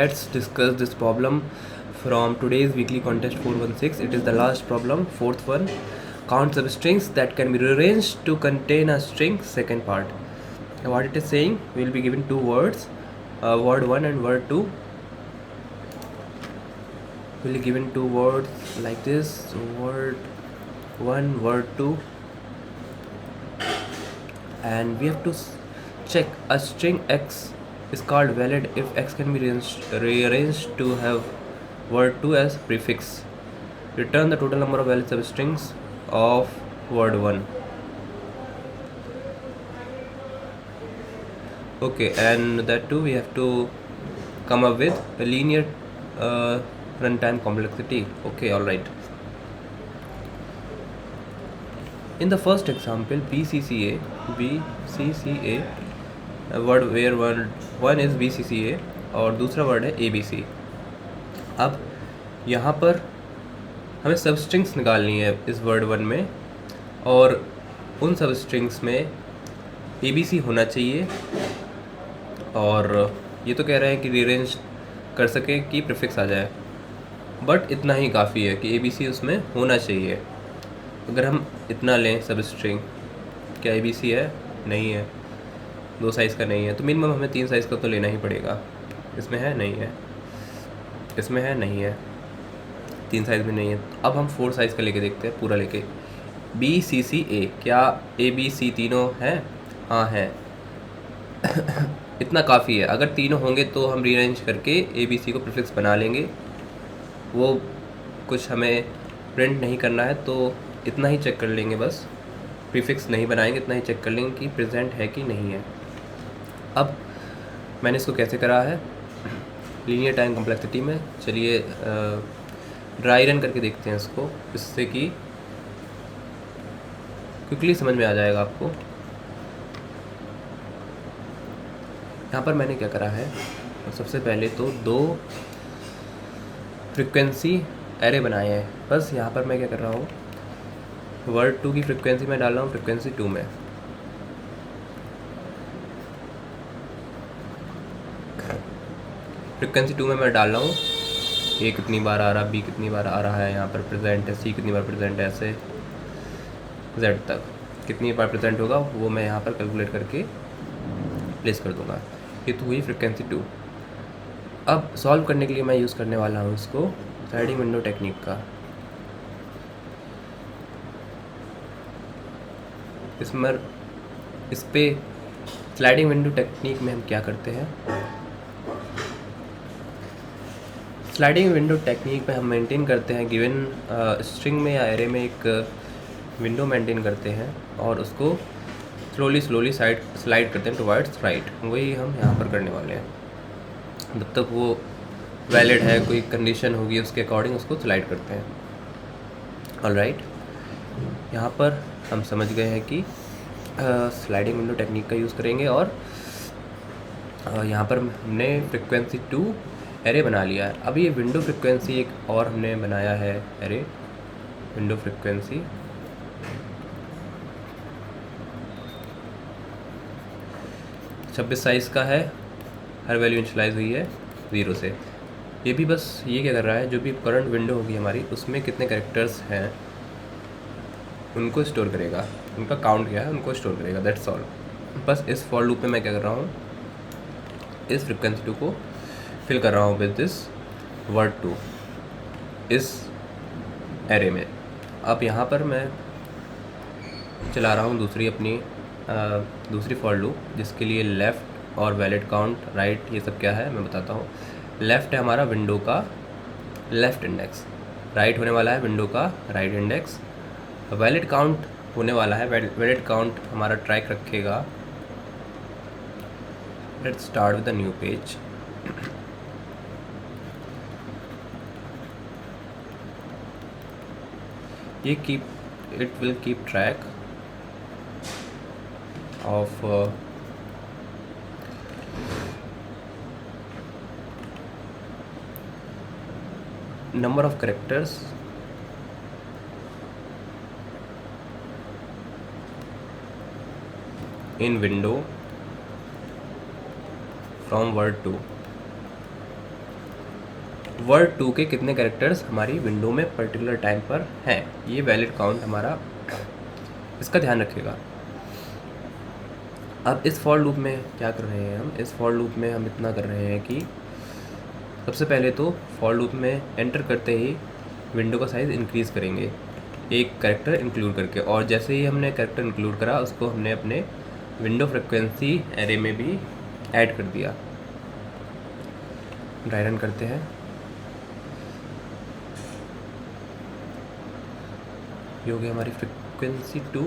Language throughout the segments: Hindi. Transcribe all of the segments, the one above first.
Let's discuss this problem from today's weekly contest 416. It is the last problem, fourth one. Count substrings that can be rearranged to contain a string, second part. What it is saying, we will be given two words, word 1 and word 2. We will be given two words like this, word 1, word 2. And we have to check a string x is called valid if x can be rearranged to have word 2 as prefix. Return the total number of valid substrings of word 1. Okay, and that too we have to come up with a linear runtime complexity. Okay, alright. In the first example, BCCA, word where one is BCCA और दूसरा वर्ड है ABC. अब यहाँ पर हमें सब स्ट्रिंग्स निकालनी है इस वर्ड 1 में, और उन सब स्ट्रिंग्स में ABC होना चाहिए, और ये तो कह रहे हैं कि रीअरेंज कर सके कि प्रीफिक्स आ जाए, बट इतना ही काफ़ी है कि ABC उसमें होना चाहिए. अगर हम इतना लें सब स्ट्रिंग, क्या ABC है? नहीं है, 2 साइज़ का नहीं है, तो मिनिमम हमें 3 साइज़ का तो लेना ही पड़ेगा. इसमें है? नहीं है. इसमें है? नहीं है. 3 साइज़ में नहीं है. अब हम 4 साइज़ का लेके देखते हैं, पूरा लेके. BCCA, क्या ABC तीनों हैं? हाँ है. इतना काफ़ी है. अगर तीनों होंगे तो हम रीअरेंज करके ABC को प्रीफिक्स बना लेंगे. वो कुछ हमें प्रिंट नहीं करना है, तो इतना ही चेक कर लेंगे बस. प्रीफिक्स नहीं बनाएंगे, इतना ही चेक कर लेंगे कि प्रेजेंट है कि नहीं है. अब मैंने इसको कैसे करा है? लीनियर टाइम कॉम्प्लेक्सिटी में. चलिए ड्राई रन करके देखते हैं इसको, इससे कि क्विकली समझ में आ जाएगा आपको. यहाँ पर मैंने क्या करा है, सबसे पहले तो 2 फ्रिक्वेंसी एरे बनाए हैं. बस यहाँ पर मैं क्या कर रहा हूँ, वर्ड 2 की फ्रिक्वेंसी में डाल रहा हूँ फ्रिक्वेंसी 2 में. फ्रिक्वेंसी 2 में मैं डाल रहा हूँ ए कितनी बार आ रहा, बी कितनी बार आ रहा है, यहाँ पर प्रेजेंट है, सी कितनी बार प्रेजेंट है, ऐसे जेड तक कितनी बार प्रेजेंट होगा वो मैं यहाँ पर कैलकुलेट करके प्लेस कर दूँगा. ये तो हुई फ्रिक्वेंसी 2. अब सॉल्व करने के लिए मैं यूज़ करने वाला हूँ इसको स्लाइडिंग विंडो टेक्निक का. इस पे स्लाइडिंग विंडो टेक्निक में हम क्या करते हैं, स्लाइडिंग विंडो टेक्निक में हम मेंटेन करते हैं गिवन स्ट्रिंग में या एरे में एक विंडो मेंटेन करते हैं, और उसको स्लोली स्लाइड करते हैं टुवर्ड्स राइट. वही हम यहाँ पर करने वाले हैं. जब तक वो वैलिड है, कोई कंडीशन होगी उसके अकॉर्डिंग उसको स्लाइड करते हैं. ऑलराइट, यहाँ पर हम समझ गए हैं कि स्लाइडिंग विंडो टेक्निक का यूज़ करेंगे, और यहाँ पर हमने फ्रिक्वेंसी 2 एरे बना लिया है. अब ये विंडो फ्रिक्वेंसी एक और हमने बनाया है एरे, विंडो फ्रिक्वेंसी 26 साइज़ का है. हर वैल्यू इनिशियलाइज हुई है 0 से. ये भी बस ये क्या कर रहा है, जो भी करंट विंडो होगी हमारी उसमें कितने कैरेक्टर्स हैं उनको स्टोर करेगा, उनका काउंट क्या है उनको स्टोर करेगा. That's all. बस इस फॉर लूप में मैं क्या कर रहा हूँ, इस फ्रिक्वेंसी 2 को फिल कर रहा हूँ विद दिस वर्ड 2 इस एरे में. अब यहाँ पर मैं चला रहा हूँ दूसरी फॉर लूप, जिसके लिए लेफ़्ट और वैलिड काउंट राइट ये सब क्या है मैं बताता हूँ. लेफ़्ट है हमारा विंडो का लेफ़्ट इंडेक्स, राइट होने वाला है विंडो का राइट इंडेक्स, वैलिड काउंट होने वाला है, वैलिड काउंट हमारा ट्रैक रखेगा. Let's start with a new page. ये it will keep track of number of characters in window from word 2. Word 2 के कितने कैरेक्टर्स हमारी विंडो में पर्टिकुलर टाइम पर हैं, ये वैलिड काउंट हमारा, इसका ध्यान रखिएगा। अब इस फॉर लूप में क्या कर रहे हैं हम, इस फॉर लूप में हम इतना कर रहे हैं कि सबसे पहले तो फॉर लूप में एंटर करते ही विंडो का साइज़ इंक्रीज़ करेंगे एक कैरेक्टर इंक्लूड करके, और जैसे ही हमने कैरेक्टर इंक्लूड करा उसको हमने अपने विंडो फ्रिक्वेंसी एरे में भी ऐड कर दिया। ड्राई रन करते हैं, ये हो गई हमारी फ्रिक्वेंसी 2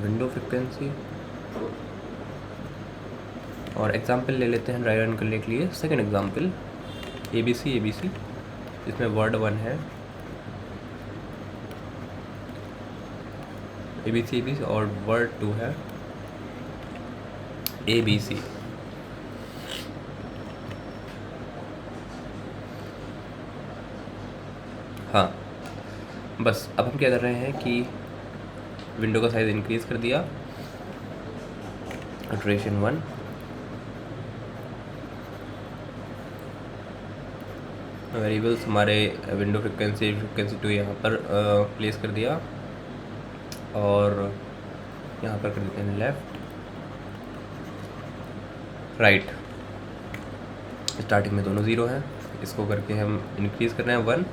विंडो फ्रिक्वेंसी। और एग्जांपल ले लेते हैं ड्राई रन करने के लिए। सेकंड एग्जांपल ABC इसमें वर्ड 1 है, ABC और वर्ड 2 है ABC। हाँ, बस अब हम क्या कर रहे हैं कि विंडो का साइज़ इंक्रीज़ कर दिया, इटरेशन 1, वेरिएबल्स हमारे विंडो फ्रिक्वेंसी 2 यहाँ पर प्लेस कर दिया, और यहाँ पर कर देते हैं लेफ़्ट राइट। स्टार्टिंग में दोनों 0 हैं, इसको करके हम इंक्रीज़ कर रहे हैं 1,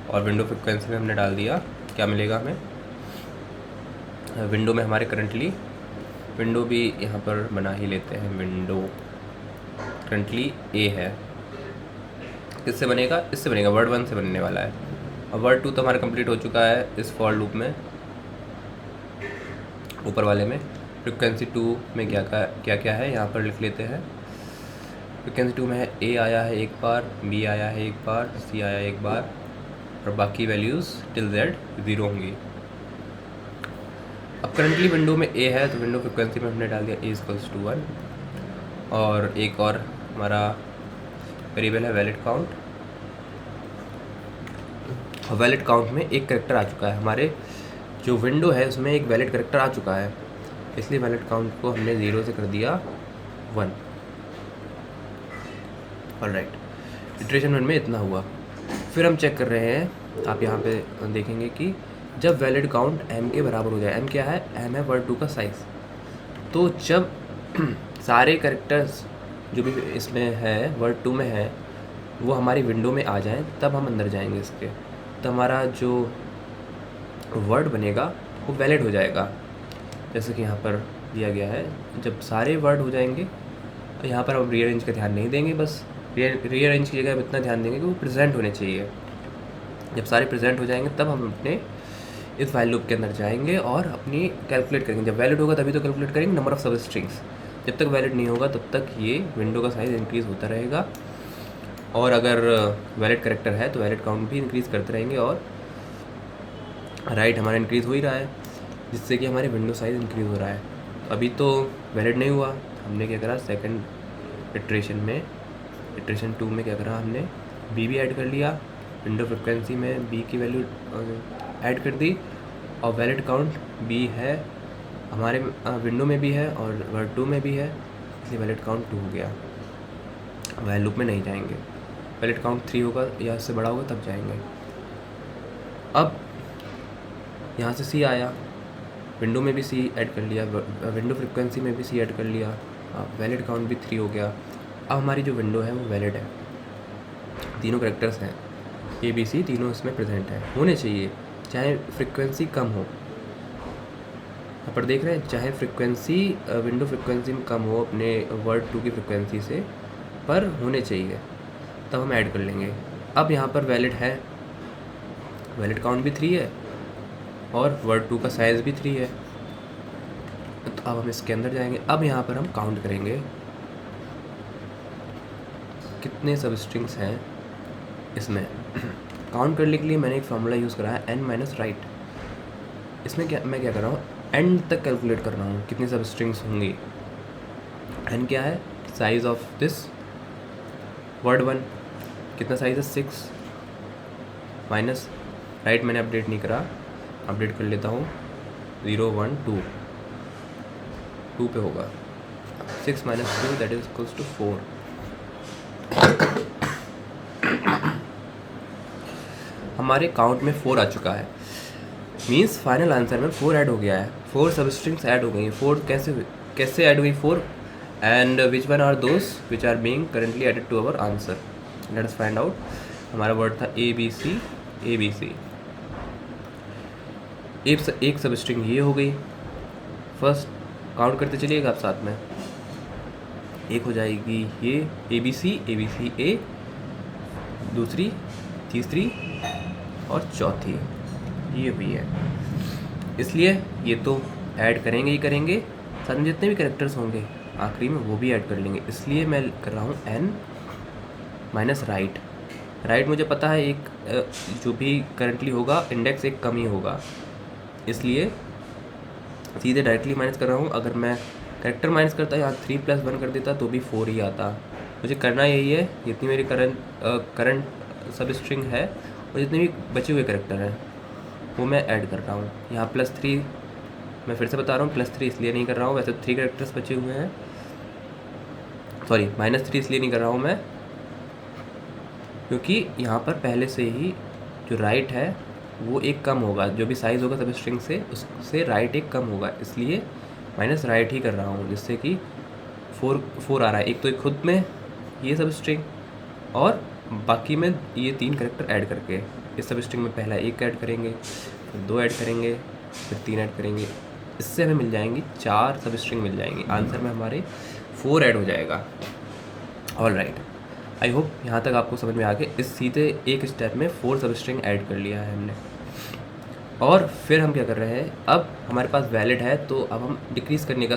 और विंडो फ्रिक्वेंसी में हमने डाल दिया, क्या मिलेगा हमें विंडो में हमारे करंटली, विंडो भी यहाँ पर बना ही लेते हैं, विंडो करंटली A है, किससे बनेगा, इससे बनेगा, वर्ड 1 से बनने वाला है। और वर्ड 2 तो हमारा कंप्लीट हो चुका है इस फॉर लूप में, ऊपर वाले में। फ्रिक्वेंसी 2 में क्या है यहाँ पर लिख लेते हैं। फ्रिक्वेंसी 2 में है A आया है एक बार, B आया है एक बार, C आया एक बार, और बाकी वैल्यूज़ टिल Z 0 होंगी। अब करंटली विंडो में A है तो विंडो फ्रिक्वेंसी में हमने डाल दिया A = 1, और एक और हमारा वेरिएबल है वैलिड काउंट, और वैलिड काउंट में एक कैरेक्टर आ चुका है, हमारे जो विंडो है उसमें एक वैलिड कैरेक्टर आ चुका है, इसलिए वैलिड काउंट को हमने 0 से कर दिया 1। ऑलराइट, इटरेशन 1 में इतना हुआ। फिर हम चेक कर रहे हैं, आप यहाँ पे देखेंगे कि जब वैलिड काउंट m के बराबर हो जाए, m क्या है, m है वर्ड 2 का साइज़, तो जब सारे कैरेक्टर्स जो भी इसमें है वर्ड 2 में है वो हमारी विंडो में आ जाएं, तब हम अंदर जाएंगे इसके, तो हमारा जो वर्ड बनेगा वो वैलिड हो जाएगा। जैसे कि यहाँ पर दिया गया है, जब सारे वर्ड हो जाएंगे तो यहाँ पर हम रीअरेंज का ध्यान नहीं देंगे, बस रीअरेंज की जगह हम इतना ध्यान देंगे कि वो प्रेजेंट होने चाहिए। जब सारे प्रेजेंट हो जाएंगे तब हम अपने इस वाइल लूप के अंदर जाएंगे और अपनी कैलकुलेट करेंगे। जब वैलिड होगा तभी तो कैलकुलेट करेंगे नंबर ऑफ़ सब स्ट्रिंग्स, जब तक वैलिड नहीं होगा तब तक ये विंडो का साइज़ इंक्रीज़ होता रहेगा, और अगर वैलिड कैरेक्टर है तो वैलिड काउंट भी इंक्रीज़ करते रहेंगे, और राइट हमारा इंक्रीज़ हो ही रहा है, जिससे कि हमारी विंडो साइज़ इंक्रीज़ हो रहा है। अभी तो वैलिड नहीं हुआ, हमने क्या करा सेकंड इटरेशन में, इटरेशन 2 में क्या करा हमने B भी ऐड कर लिया, विंडो फ्रिक्वेंसी में B की वैल्यू ऐड कर दी, और वैलिड काउंट B है हमारे विंडो में भी है और वर्ड 2 में भी है, इसलिए वैलिड काउंट 2 हो गया। वैल लूप में नहीं जाएंगे, वैलिड काउंट 3 होगा या इससे बड़ा होगा तब जाएंगे। अब यहाँ से C आया, विंडो में भी C ऐड कर लिया, विंडो फ्रिक्वेंसी में भी C ऐड कर लिया, वैलिड काउंट भी 3 हो गया। अब हमारी जो विंडो है वो वैलिड है, तीनों कैरेक्टर्स हैं ABC, तीनों इसमें प्रेजेंट है, होने चाहिए, चाहे फ्रिक्वेंसी कम हो। यहाँ पर देख रहे हैं, चाहे फ्रिक्वेंसी विंडो फ्रिक्वेंसी में कम हो अपने वर्ड 2 की फ्रिक्वेंसी से, पर होने चाहिए, तब हम ऐड कर लेंगे। अब यहाँ पर वैलिड है, वैलिड काउंट भी 3 है और वर्ड 2 का साइज़ भी 3 है, तो अब हम इसके अंदर जाएंगे। अब यहाँ पर हम काउंट करेंगे कितने सब स्ट्रिंग्स हैं इसमें। काउंट करने के लिए मैंने एक फार्मूला यूज़ करा है n - राइट। इसमें मैं क्या कर रहा हूँ, एंड तक कैलकुलेट कर रहा हूँ कितनी सब स्ट्रिंग्स होंगी। n क्या है, साइज़ ऑफ दिस वर्ड 1, कितना साइज़ है 6, माइनस राइट मैंने अपडेट नहीं करा, अपडेट कर लेता हूँ 0 1 2 2 पे होगा, 6 - 2 दैट इज इक्वल्स टू 4, हमारे काउंट में 4 आ चुका है, मीन्स फाइनल आंसर में 4 ऐड हो गया है, 4 सब स्ट्रिंग्स ऐड हो गई हैं। 4 कैसे ऐड हुई 4, and which one are those which are being currently added to our answer, let us find out. हमारा वर्ड था ABC, ABC। एक सब स्ट्रिंग ये हो गई। फर्स्ट काउंट करते चलिएगा आप साथ में। एक हो जाएगी ये ABC, ABC A, दूसरी, तीसरी और चौथी ये हुई है। इसलिए ये तो ऐड करेंगे ही करेंगे, साथ में जितने भी कैरेक्टर्स होंगे आखिरी में वो भी ऐड कर लेंगे। इसलिए मैं कर रहा हूँ n माइनस राइट। राइट मुझे पता है एक जो भी करंटली होगा इंडेक्स एक कम ही होगा, इसलिए सीधे डायरेक्टली माइनस कर रहा हूँ। अगर मैं कैरेक्टर माइनस करता यहाँ 3 + 1 कर देता तो भी 4 ही आता। मुझे करना यही है, जितनी मेरी करंट सब स्ट्रिंग है और जितने भी बचे हुए कैरेक्टर हैं वो मैं ऐड कर रहा हूँ। यहाँ +3, मैं फिर से बता रहा हूँ +3 इसलिए नहीं कर रहा हूँ, वैसे 3 कैरेक्टर्स बचे हुए हैं, सॉरी -3 इसलिए नहीं कर रहा हूँ मैं, क्योंकि यहाँ पर पहले से ही जो राइट है वो एक कम होगा, जो भी साइज़ होगा सब स्ट्रिंग से उससे राइट एक कम होगा, इसलिए माइनस राइट ही कर रहा हूँ, जिससे कि 4 आ रहा है। एक तो एक खुद में ये सब स्ट्रिंग और बाकी में ये 3 कैरेक्टर ऐड करके। इस सब स्ट्रिंग में पहला 1 ऐड करेंगे, फिर 2 ऐड करेंगे, फिर 3 ऐड करेंगे, इससे हमें मिल जाएंगी 4 सब स्ट्रिंग मिल जाएंगी। आंसर में हमारे 4 ऐड हो जाएगा। ऑल राइट, आई होप यहाँ तक आपको समझ में आ गया। इस सीधे एक स्टेप में 4 सब स्ट्रिंग ऐड कर लिया है हमने। और फिर हम क्या कर रहे हैं, अब हमारे पास वैलिड है तो अब हम डिक्रीज़ करने का,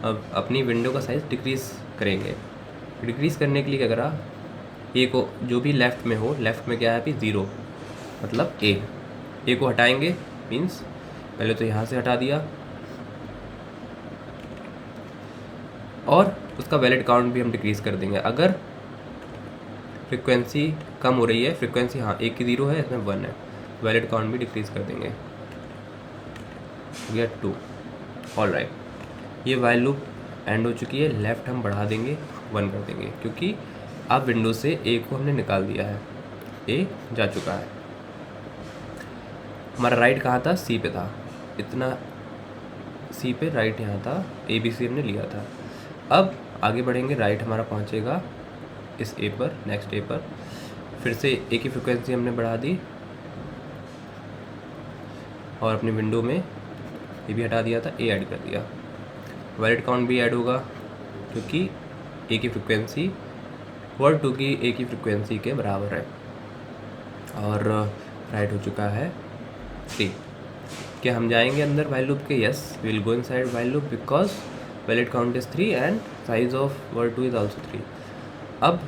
अब अपनी विंडो का साइज़ डिक्रीज़ करेंगे। डिक्रीज़ करने के लिए क्या करा, ए को जो भी लेफ़्ट में हो, लेफ़्ट में क्या है अभी 0 मतलब ए को हटाएंगे, मीन्स पहले तो यहाँ से हटा दिया और उसका वैलिड काउंट भी हम डिक्रीज़ कर देंगे। अगर फ्रिक्वेंसी कम हो रही है, फ्रिक्वेंसी हाँ एक की 0 है, इसमें 1 है, वैलिड काउंट भी डिक्रीज़ कर देंगे, गया 2। ऑल राइट, ये वाइल लूप एंड हो चुकी है। लेफ़्ट हम बढ़ा देंगे, 1 कर देंगे, क्योंकि अब विंडो से ए को हमने निकाल दिया है, ए जा चुका है। हमारा राइट कहाँ था, सी पे था, इतना सी पे राइट यहाँ था, ABC हमने लिया था। अब आगे बढ़ेंगे, राइट हमारा पहुँचेगा इस ए पर, नेक्स्ट ए पर, फिर से ए की फ्रिक्वेंसी हमने बढ़ा दी और अपनी विंडो में ए भी हटा दिया था, ए ऐड कर दिया। वैलिड काउंट भी ऐड होगा क्योंकि ए की फ्रिक्वेंसी वर्ड 2 की ए की फ्रिक्वेंसी के बराबर है। और राइट हो चुका है 3। क्या हम जाएंगे अंदर वाइल लूप के? Yes, we will go inside while loop because valid count is 3 and size of word 2 is also 3। अब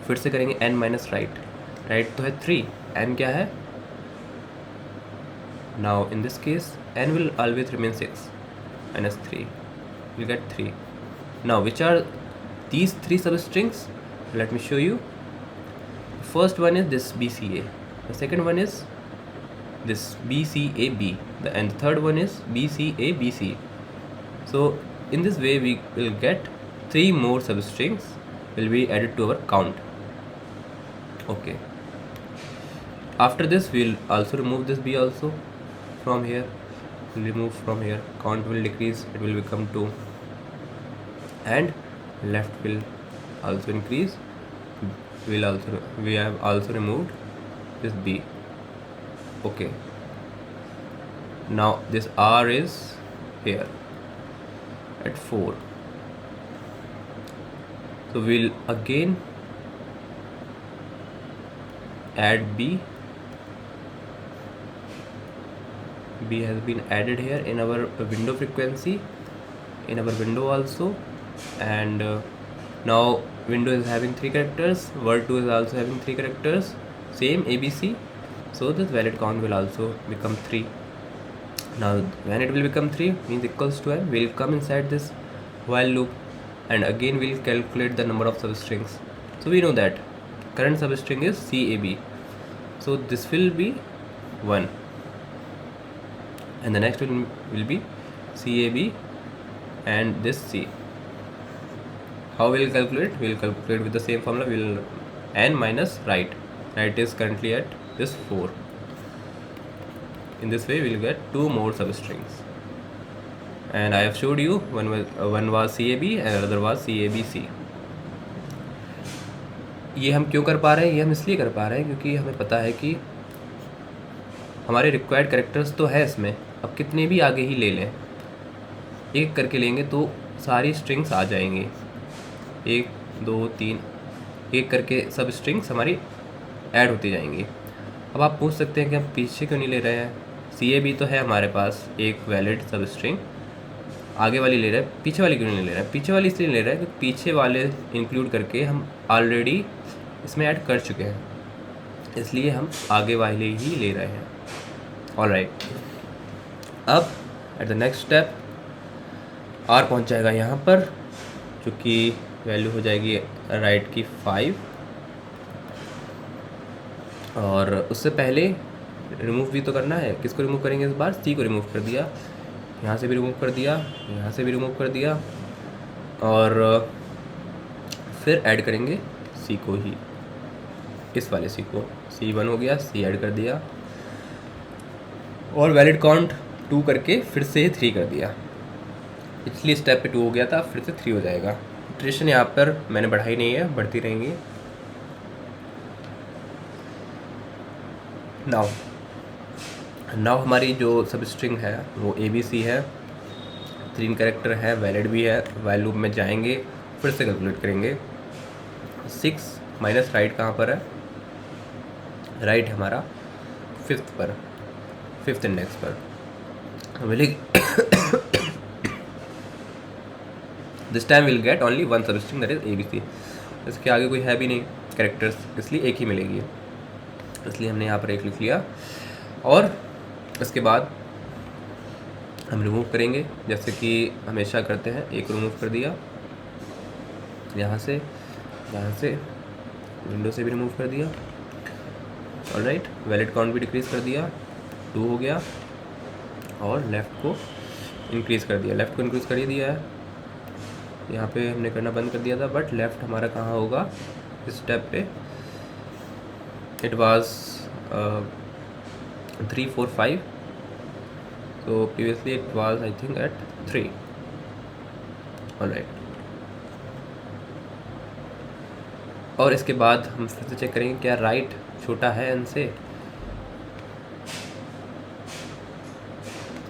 फिर से करेंगे n माइनस राइट। राइट तो है 3, n क्या है? Now in this case n will always remain 6 minus 3, we'll get 3. Now which are these 3 substrings? Let me show you. The first one is this BCA, the second one is this BCAB, and the third one is BCABC. So in this way we will get 3 more substrings will be added to our count. Okay, after this we'll also remove this B also from here, remove from here, count will decrease, it will become 2, and left will also increase, we have also removed this B. Okay, now this R is here at 4, so we'll again add B. B has been added here in our window frequency, in our window also, and now window is having 3 characters, word 2 is also having 3 characters, same ABC, so this valid count will also become 3. Now when it will become 3 means equals to n, will come inside this while loop and again we'll calculate the number of substrings. So we know that current substring is CAB, so this will be 1 and the next will be CAB and this C. how we'll calculate? We'll calculate with the same formula. We'll n minus right. Right is currently at this 4. In this way we'll get 2 more substrings, and I have showed you one was CAB and another was CABC. ये हम क्यों कर पा रहे हैं? ये हम इसलिए कर पा रहे हैं क्योंकि हमें पता है कि हमारे रिक्वायर्ड कैरेक्टर्स तो है इसमें, अब कितने भी आगे ही ले लें, एक करके लेंगे तो सारी स्ट्रिंग्स आ जाएंगी, 1 2 3 एक करके सब स्ट्रिंग्स हमारी ऐड होती जाएंगी। अब आप पूछ सकते हैं कि हम पीछे क्यों नहीं ले रहे हैं? CAB तो है हमारे पास एक वैलिड सब स्ट्रिंग, आगे वाली ले रहे हैं, पीछे वाली क्यों नहीं ले रहे हैं? पीछे वाली इसलिए ले रहे हैं कि पीछे वाले इंक्लूड करके हम ऑलरेडी इसमें ऐड कर चुके हैं, इसलिए हम आगे वाले ही ले रहे हैं। ऑलराइट, अब at the next step R पहुंच जाएगा यहाँ पर, जो कि वैल्यू हो जाएगी राइट की 5, और उससे पहले रिमूव भी तो करना है। किसको रिमूव करेंगे इस बार? C को रिमूव कर दिया, यहाँ से भी रिमूव कर दिया, यहाँ से भी रिमूव कर दिया, और फिर ऐड करेंगे C को ही, इस वाले C को। C1 हो गया, C ऐड कर दिया, और वैलिड काउंट 2 करके फिर से 3 कर दिया। पिछली स्टेप पे 2 हो गया था, फिर से 3 हो जाएगा। इटरेशन यहाँ पर मैंने बढ़ाई नहीं है, बढ़ती रहेंगी। नाउ हमारी जो सब स्ट्रिंग है वो ABC है, 3 कैरेक्टर है, वैलिड भी है। वाइल लूप में जाएंगे, फिर से कैलकुलेट करेंगे। 6 माइनस राइट कहाँ पर है? राइट हमारा 5th पर, 5th इंडेक्स पर। This time will get only 1 substring, that is ABC। इसके आगे कोई है भी नहीं कैरेक्टर्स, इसलिए एक ही मिलेगी, इसलिए हमने यहाँ पर एक लिख लिया। और इसके बाद हम रिमूव करेंगे, जैसे कि हमेशा करते हैं। एक रिमूव कर दिया, यहाँ से विंडो से भी रिमूव कर दिया। ऑलराइट, वैलिड काउंट भी डिक्रीज़ कर दिया, 2 हो गया, और लेफ़्ट को इंक्रीज़ कर दिया। लेफ़्ट को इंक्रीज़ कर ही दिया है, यहाँ पे हमने करना बंद कर दिया था, बट लेफ़्ट हमारा कहाँ होगा इस स्टेप पे? It was 3 4 5, so previously it was I think at 3. Alright, और इसके बाद हम फिर से चेक करेंगे क्या राइट छोटा है n से।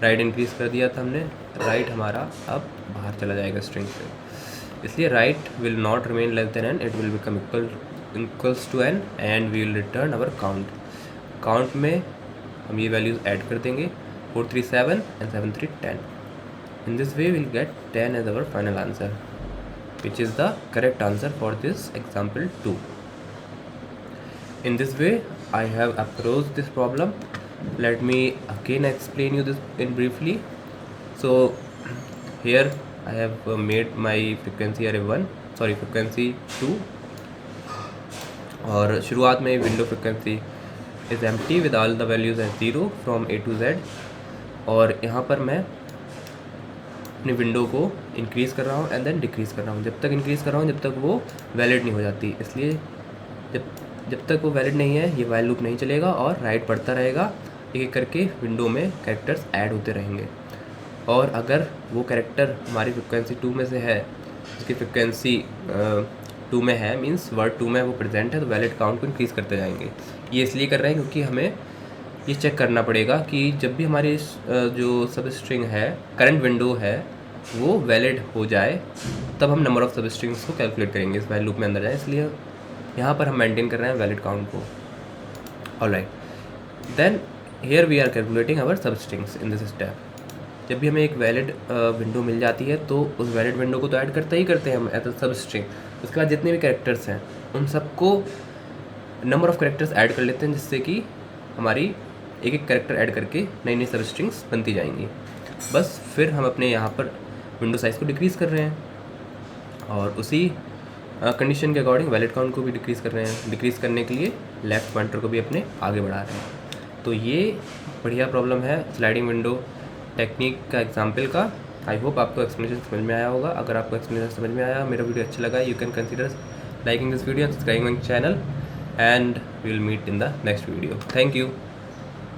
राइट इंक्रीज़ कर दिया था हमने, राइट हमारा अब बाहर चला जाएगा स्ट्रिंग से, इसलिए right will not remain less than n, it will become equals to n, and we will return our count. Count में हम ये वैल्यूज़ ऐड कर देंगे, 4 3 7 and 7 3 10. In this way we'll get 10 as our final answer, which is the correct answer for this example 2. In this way I have approached this problem. Let me again explain you this in briefly. So here I have made my frequency array 1, sorry frequency 2, और शुरुआत में window frequency is empty with all the values as 0 from A to Z, और यहाँ पर मैं अपनी विंडो को इंक्रीज़ कर रहा हूँ एंड देन डिक्रीज़ कर रहा हूँ। जब तक इंक्रीज़ कर रहा हूँ जब तक वो वैलिड नहीं हो जाती, इसलिए जब तक वो वैलिड नहीं है ये वाइल लूप नहीं चलेगा, और राइट बढ़ता रहेगा, एक एक करके विंडो में कैरेक्टर्स ऐड होते रहेंगे। और अगर वो कैरेक्टर हमारी फ्रिक्वेंसी 2 में से है, उसकी फ्रिक्वेंसी 2 में है, मीन्स वर्ड 2 में वो प्रेजेंट है, तो वैलिड काउंट को इंक्रीज़ करते जाएंगे। ये इसलिए कर रहे हैं क्योंकि हमें ये चेक करना पड़ेगा कि जब भी हमारी जो सब स्ट्रिंग है, करंट विंडो है, वो वैलिड हो जाए, तब हम नंबर ऑफ़ सब स्ट्रिंग्स को कैलकुलेट करेंगे, इस वैल्यू लूप में अंदर जाए, इसलिए यहाँ पर हम मेंटेन कर रहे हैं वैलिड काउंट को। Alright, then here we are calculating our substrings in this step. जब भी हमें एक वैलिड विंडो मिल जाती है तो उस वैलिड विंडो को तो ऐड करते हैं हम एज अ सब स्ट्रिंग। उसके बाद जितने भी कैरेक्टर्स हैं उन सबको नंबर ऑफ़ कैरेक्टर्स ऐड कर लेते हैं, जिससे कि हमारी एक एक कैरेक्टर ऐड करके नई नई सब स्ट्रिंग्स बनती जाएंगी। बस फिर हम अपने यहाँ पर विंडो साइज़ को डिक्रीज़ कर रहे हैं, और उसी कंडीशन के अकॉर्डिंग वैलिड काउंट को भी डिक्रीज़ कर रहे हैं। डिक्रीज़ करने के लिए लेफ़्ट पॉइंटर को भी अपने आगे बढ़ा रहे हैं। तो ये बढ़िया प्रॉब्लम है स्लाइडिंग विंडो टेक्निक का एग्जाम्पल का, आई होप आपको एक्सप्लेनेशन समझ में आया होगा। अगर आपको एक्सप्लेनेशन समझ में आया, मेरा वीडियो अच्छा लगा, you can consider liking this video and subscribing my channel, and we will meet in the next video. Thank you.